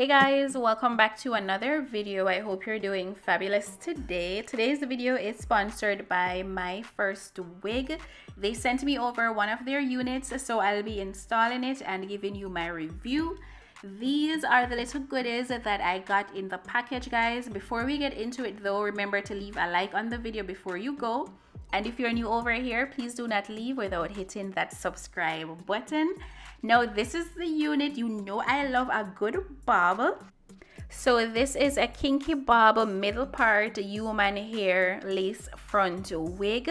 Hey guys, welcome back to another video. I hope you're doing fabulous today. Today's video is sponsored by Myfirstwig. They sent me over one of their units, so I'll be installing it and giving you my review. These are the little goodies that I got in the package, guys. Before we get into it though, remember to leave a like on the video before you go. And if you're new over here, please do not leave without hitting that subscribe button. Now, this is the unit. You know I love a good bob. So this is a Kinky bob middle part human hair lace front wig,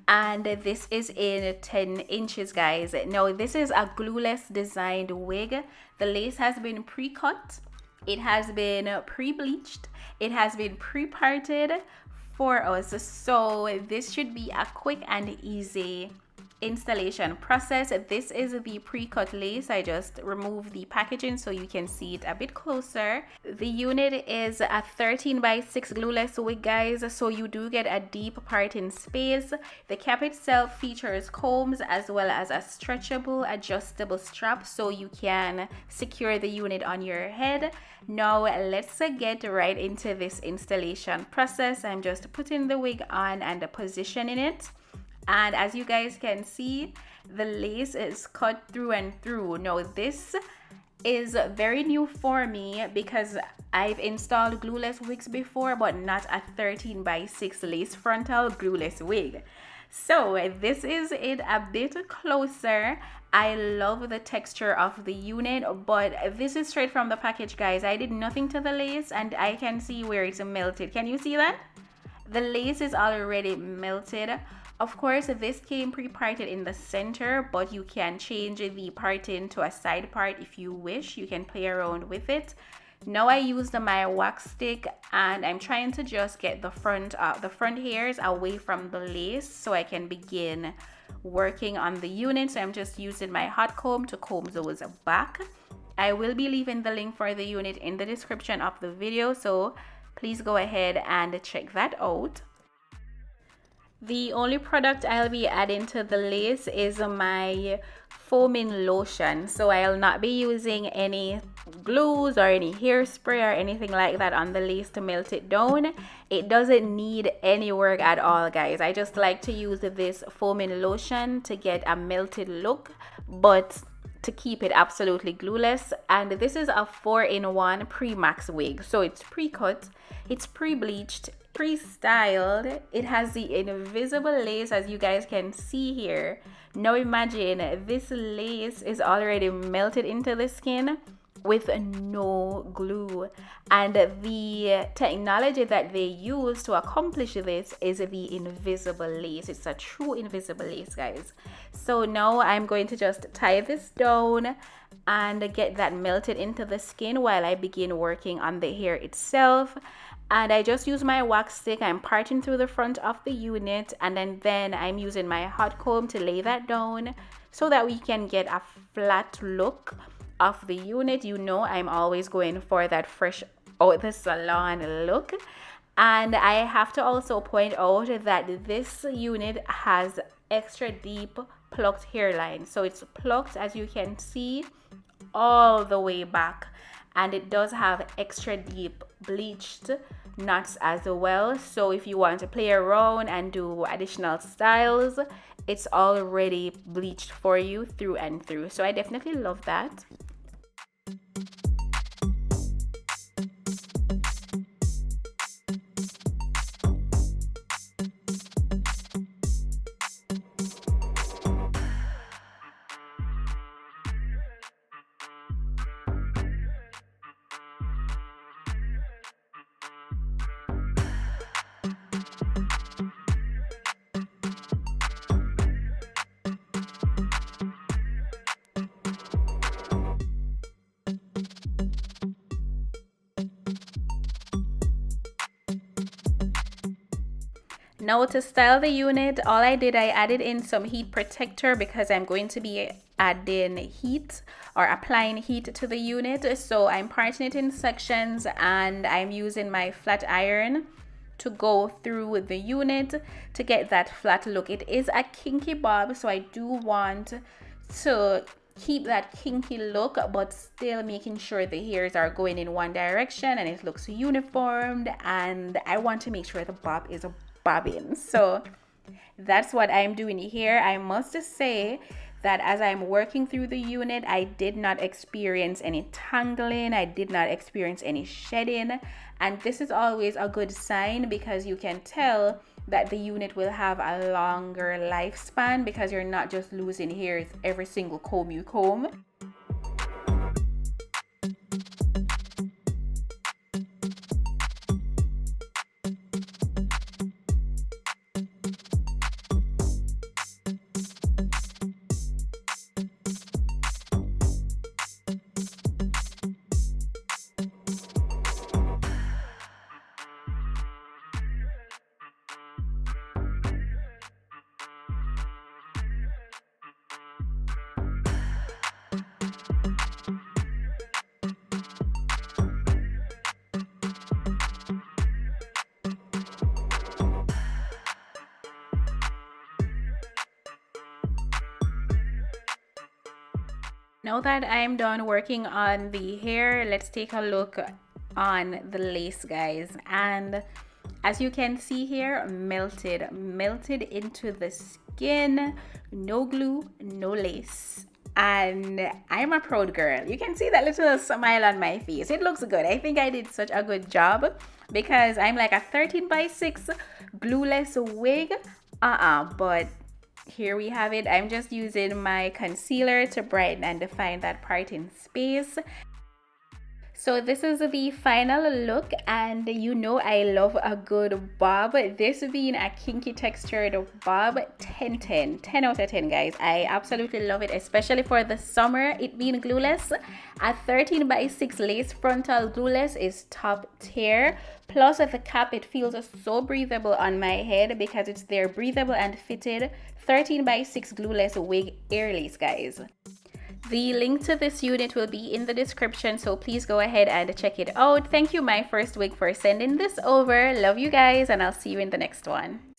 and this is in 10 inches, guys. Now, this is a glueless designed wig. The lace has been pre-cut, it has been pre-bleached, it has been pre-parted for us, so this should be a quick and easy installation process. This is the pre-cut lace. I just removed the packaging so you can see it a bit closer. The unit is a 13x6 glueless wig, guys, so you do get a deep parting space. The cap itself features combs as well as a stretchable adjustable strap so you can secure the unit on your head. Now let's get right into this installation process. I'm just putting the wig on and positioning it. And as you guys can see, the lace is cut through and through. Now, this is very new for me because I've installed glueless wigs before, but not a 13x6 lace frontal glueless wig. So this is it a bit closer. I love the texture of the unit, but this is straight from the package, guys. I did nothing to the lace and I can see where it's melted. Can you see that? The lace is already melted. Of course, this came pre-parted in the center, but you can change the parting to a side part if you wish. You can play around with it. Now I used my wax stick and I'm trying to just get the front hairs away from the lace so I can begin working on the unit. So I'm just using my hot comb to comb those back. I will be leaving the link for the unit in the description of the video, so please go ahead and check that out. The only product I'll be adding to the lace is my foaming lotion. So I'll not be using any glues or any hairspray or anything like that on the lace to melt it down. It doesn't need any work at all, guys. I just like to use this foaming lotion to get a melted look, but to keep it absolutely glueless. And this is a 4-in-1 pre-max wig. So it's pre-cut, it's pre-bleached, pre-styled. It has the invisible lace, as you guys can see here. Now imagine this lace is already melted into the skin with no glue, and the technology that they use to accomplish this is the invisible lace. It's a true invisible lace, guys. So now I'm going to just tie this down and get that melted into the skin while I begin working on the hair itself. And I just use my wax stick. I'm parting through the front of the unit, and then I'm using my hot comb to lay that down so that we can get a flat look of the unit. You know I'm always going for that fresh out the salon look. And I have to also point out that this unit has extra deep plucked hairline. So it's plucked, as you can see, all the way back. And it does have extra deep bleached knots as well. So if you want to play around and do additional styles, it's already bleached for you through and through. So I definitely love that. Now to style the unit, all I added in some heat protector because I'm going to be adding heat or applying heat to the unit. So I'm parting it in sections and I'm using my flat iron to go through the unit to get that flat look. It is a kinky bob, so I do want to keep that kinky look, but still making sure the hairs are going in one direction and it looks uniformed, and I want to make sure the bob is bobbing. So that's what I'm doing here. I must say that as I'm working through the unit, I did not experience any tangling, I did not experience any shedding, and this is always a good sign because you can tell that the unit will have a longer lifespan because you're not just losing hairs every single comb you comb. Now that I'm done working on the hair, let's take a look on the lace, guys. And as you can see here, melted into the skin, no glue, no lace. And I'm a proud girl. You can see that little smile on my face. It looks good. I think I did such a good job because I'm like a 13x6 glueless wig. But here we have it. I'm just using my concealer to brighten and define that part in space. So this is the final look, and you know I love a good bob. This being a kinky textured bob, 10 out of 10, guys. I absolutely love it, especially for the summer. It being glueless, a 13x6 lace frontal glueless is top tier. Plus at the cap, it feels so breathable on my head because it's their breathable and fitted 13x6 glueless wig air lace, guys. The link to this unit will be in the description, so please go ahead and check it out. Thank you, Myfirstwig, for sending this over. Love you guys, and I'll see you in the next one.